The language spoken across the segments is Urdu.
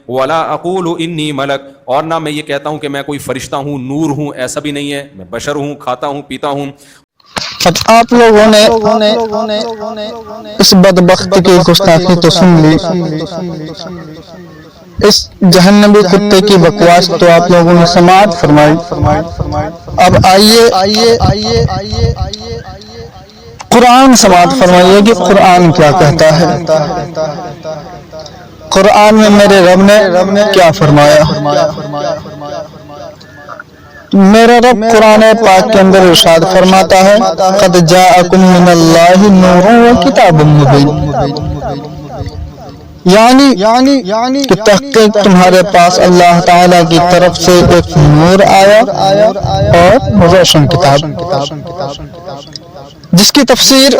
ولا اقول انی ملک، اور نہ میں یہ کہتا ہوں کہ میں کوئی فرشتہ ہوں، نور ہوں، ایسا بھی نہیں ہے، میں بشر ہوں، کھاتا ہوں، پیتا ہوں. اب آپ لوگوں نے اس بدبخت کی گستاخی تو سن لی، اس جہنمی کتے کی بکواس تو آپ لوگوں نے سماعت فرمائی. اب آئیے قرآن سماعت فرمائیے کہ قرآن کیا کہتا ہے. قرآن میں میرے رب نے کیا فرمایا. میرا رب قرآن پاک کے اندر ارشاد فرماتا ہے قد جاءکم من اللہ نور و کتاب مبین، یعنی کہ تحقیق تمہارے پاس اللہ تعالیٰ کی طرف سے ایک نور آیا اور روشن کتاب، جس کی تفسیر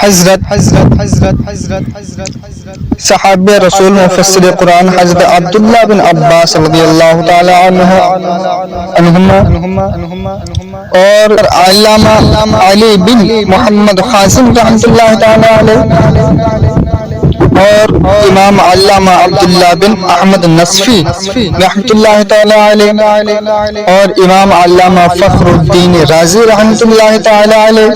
حضرت صحابہ رسول مفسر قرآن حضرت عبداللہ بن عباس رضی اللہ تعالی عنہما اور علامہ علی بن محمد قاسم رحمۃ اللہ تعالی علیہ اور امام علامہ عبداللہ بن احمد نصفی رحمۃ اللہ تعالی علیہ اور امام علامہ فخر الدین رازی رحمۃ اللہ تعالی علیہ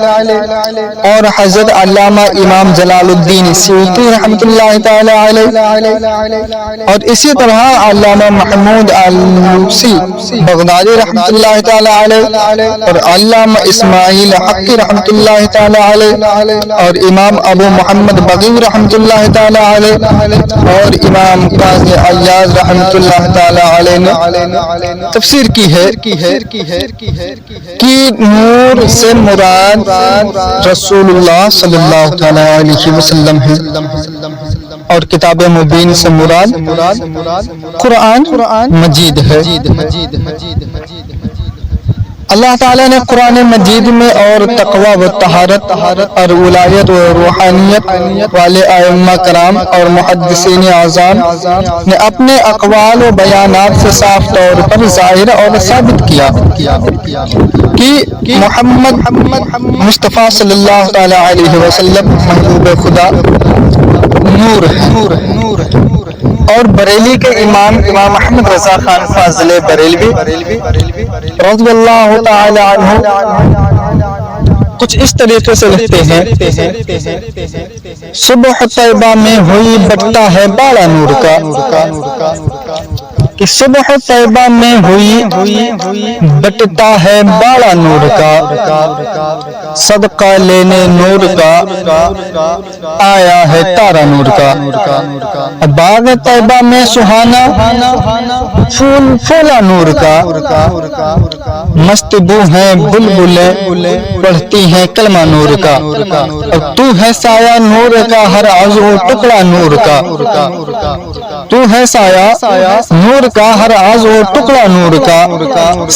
اور حضرت علامہ امام جلال الدین سیوطی رحمۃ اللہ تعالی علیہ اور اسی طرح علامہ محمود آلوسی بغدادی رحمۃ اللہ تعالی علیہ اور علامہ اسماعیل حقی رحمۃ اللہ تعالی علیہ اور امام ابو محمد بغوی رحمۃ اللہ تعالی علیہ اور امام قاضی عیاض رحمۃ اللہ تعالی علیہ نے تفسیر کی ہے کہ نور سے مراد رسول اللہ صلی اللہ تعالی علیہ وسلم ہے اور کتاب مبین سے مراد قرآن مجید ہے. اللہ تعالیٰ نے قرآن مجید میں اور تقوی و طہارت اور ولایت و روحانیت والے ائمہ کرام اور محدثین اعظام نے اپنے اقوال و بیانات سے صاف طور پر ظاہر اور ثابت کیا کہ محمد مصطفیٰ صلی اللہ تعالی علیہ وسلم محبوب خدا نور ہے. اور بریلی کے امام احمد رضا خان فاضل بریلوی رضی اللہ تعالی عنہ کچھ اس طریقے سے لکھتے ہیں صبح طیبہ میں ہوئی بٹتا ہے باڑا نور کا، کہ صبح طیبہ میں ہوئی بٹتا ہے باڑا نور کا، صدقہ لینے نور کا آیا ہے تارا نور کا. باغ طیبہ میں سہانا پھول پھولا نور کا، مست بو ہیں بلبلیں پڑھتی ہیں کلمہ نور کا، اور تو ہے سایہ نور کا ہر عضو ٹکڑا نور کا، تو ہے سایہ نور کا ہر عضو ٹکڑا نور کا،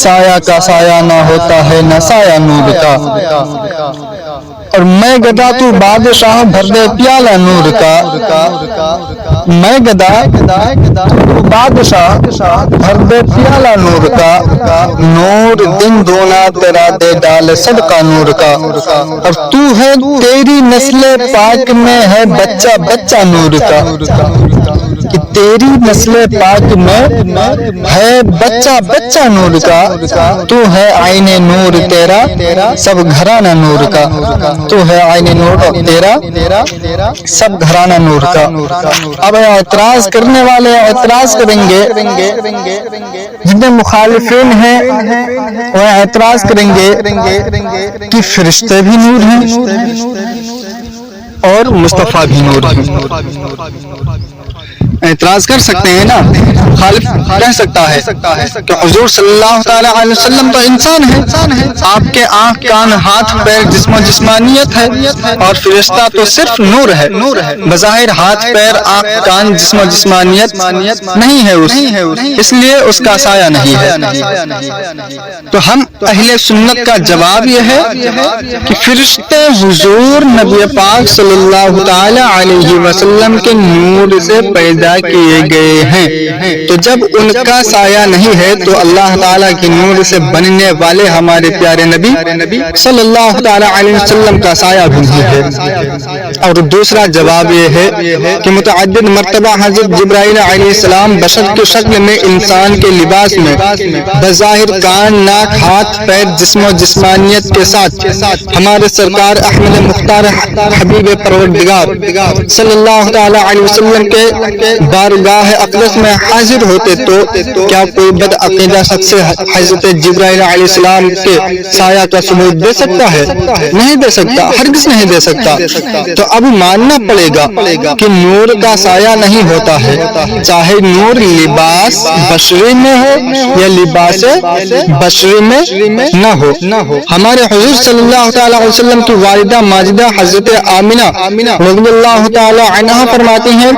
سایہ کا سایہ نہ ہوتا ہے نہ سایہ نور کا. اور میں گدا تو بادشاہ بھر دے پیالہ نور کا، میں گدا تو بادشاہ بھر دے پیالہ نور کا، نور دن دونا تیرا دے ڈال صدقہ نور کا. اور تو ہے تیری نسل پاک میں ہے بچہ بچہ نور کا، کہ تیری نسل پاک میں ہے بچہ بچہ نور کا، تو ہے عین نور تیرا سب گھرانہ نور کا، تو ہے عین نور اور تیرا سب گھرانہ نور کا. اب اعتراض کرنے والے اعتراض کریں گے، جتنے مخالفین ہیں وہ اعتراض کریں گے کہ فرشتے بھی نور ہیں اور مصطفیٰ بھی نور ہیں. اعتراض کر سکتے ہیں نا، خالف کہہ سکتا ہے کہ حضور صلی اللہ تعالی علیہ وسلم تو انسان ہے، آپ کے آنکھ کان ہاتھ پیر جسم و جسمانیت ہے، اور فرشتہ تو صرف نور ہے. بظاہر ہاتھ پیر آنکھ کان جسم و جسمانیت نہیں ہے اس لیے اس کا سایہ نہیں ہے. تو ہم اہل سنت کا جواب یہ ہے کہ فرشتے حضور نبی پاک صلی اللہ تعالی علیہ وسلم کے نور سے پیدا پیدا کیے گئے ہیں۔ تو جب ان کا سایہ نہیں ہے تو اللہ تعالیٰ کے نور سے بننے والے ہمارے پیارے نبی صلی اللہ تعالیٰ علیہ وسلم کا سایہ بھی نہیں ہے۔ اور دوسرا جواب یہ ہے کہ متعدد مرتبہ حضرت جبرائیل علیہ السلام بشر کی شکل میں انسان کے لباس میں بظاہر کان ناک ہاتھ پیر جسم و جسمانیت کے ساتھ ہمارے سرکار احمد مختار حبیب پروردگار صلی اللہ تعالیٰ علیہ وسلم کے بارگاہ اقدس میں حاضر ہوتے تو کیا کوئی بد عقیدہ شخص حضرت جبرائیل علیہ السلام کے سایہ کا ثبوت دے سکتا ہے؟ نہیں دے سکتا، ہرگز نہیں دے سکتا۔ تو اب ماننا پڑے گا کہ نور کا سایہ نہیں ہوتا ہے، چاہے نور لباس بشری میں ہو یا لباس بشری میں نہ ہو۔ ہمارے حضور صلی اللہ تعالیٰ علیہ وسلم کی والدہ ماجدہ حضرت آمنہ رضی اللہ تعالیٰ عنہا فرماتی ہیں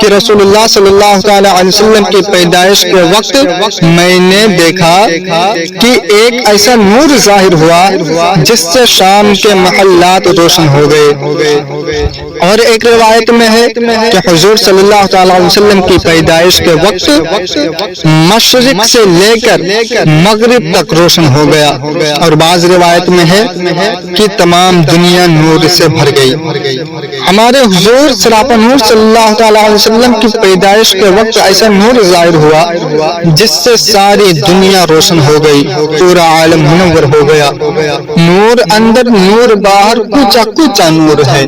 کہ رسول اللہ صلی اللہ تعالیٰ علیہ وسلم کی پیدائش کے وقت میں نے دیکھا کہ ایک ایسا نور ظاہر ہوا جس سے شام کے محلات روشن ہو گئے۔ اور ایک روایت میں ہے کہ حضور صلی اللہ تعالیٰ علیہ وسلم کی پیدائش کے وقت مشرق سے لے کر مغرب تک روشن ہو گیا، اور بعض روایت میں ہے کہ تمام دنیا نور سے بھر گئی۔ ہمارے حضور سراپا نور صلی اللہ تعالیٰ علیہ وسلم کی پیدائش کے وقت ایسا نور ظاہر ہوا جس سے ساری دنیا روشن ہو گئی، پورا عالم منور ہو گیا۔ نور اندر نور باہر، کوچا کوچا نور ہے۔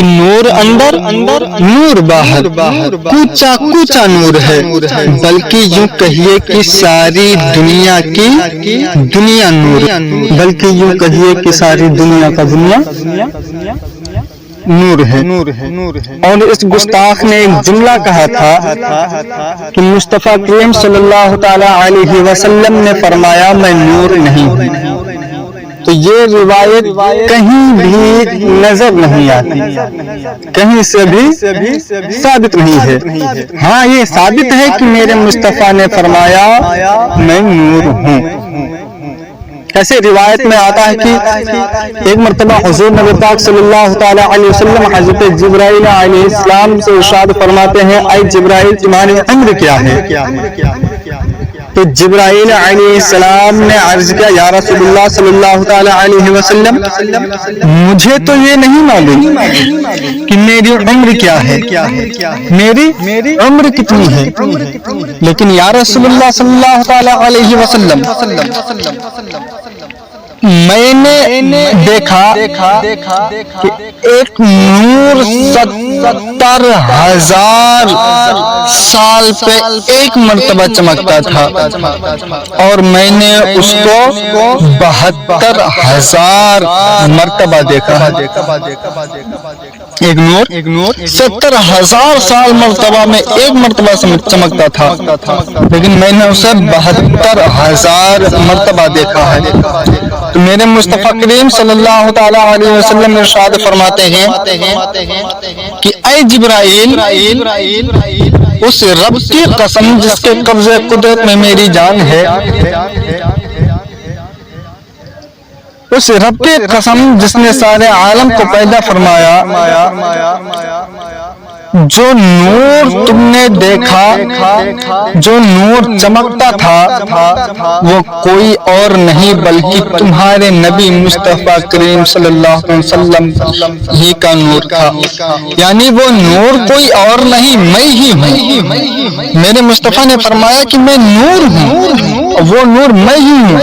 نور اندر نور باہر، کوچا کوچا نور ہے، بلکہ یوں کہیے کہ ساری دنیا کی دنیا نور، بلکہ یوں کہیے کہ ساری دنیا کا دنیا نور ہے۔ اور اس گستاخ نے ایک جملہ کہا تھا کہ مصطفیٰ کریم صلی اللہ تعالیٰ علیہ وسلم نے فرمایا میں نور نہیں ہوں۔ تو یہ روایت کہیں بھی نظر نہیں آتی، کہیں سے بھی ثابت نہیں ہے۔ ہاں یہ ثابت ہے کہ میرے مصطفیٰ نے فرمایا میں نور ہوں۔ ایسے روایت میں آتا ہے کہ ایک مرتبہ حضور نبی پاک صلی اللہ تعالیٰ علیہ وسلم حضرت جبرائیل علیہ السلام سے ارشاد فرماتے ہیں اے جبرائیل تمہاری عمر کیا ہے؟ تو جبرائیل علیہ السلام نے عرض کیا یا رسول اللہ صلی اللہ تعالیٰ علیہ وسلم مجھے تو یہ نہیں معلوم کہ میری عمر کیا ہے، میری عمر کتنی ہے، لیکن یا رسول اللہ صلی اللہ تعالیٰ علیہ وسلم میں نے دیکھا کہ ایک نور 70,000 سال پہ ایک مرتبہ چمکتا تھا، اور میں نے اس کو 72,000 مرتبہ دیکھا۔ ایک نور 70,000 سال مرتبہ میں ایک مرتبہ چمکتا تھا، لیکن میں نے اسے 72,000 مرتبہ دیکھا ہے۔ تو میرے مصطفیٰ کریم صلی اللہ تعالیٰ علیہ وسلم ارشاد فرماتے ہیں کہ اے جبرائیل اس رب کی قسم جس کے قبضے قدرت میں میری جان ہے، اس رب کی قسم جس نے سارے عالم کو پیدا فرمایا، جو نور تم نے دیکھا، جو نور چمکتا تھا، وہ کوئی اور نہیں بلکہ تمہارے نبی مصطفیٰ کریم صلی اللہ علیہ وسلم ہی کا نور تھا۔ یعنی وہ نور کوئی اور نہیں، میں ہی ہوں۔ میرے مصطفیٰ نے فرمایا کہ میں نور ہوں، وہ نور میں ہی ہوں۔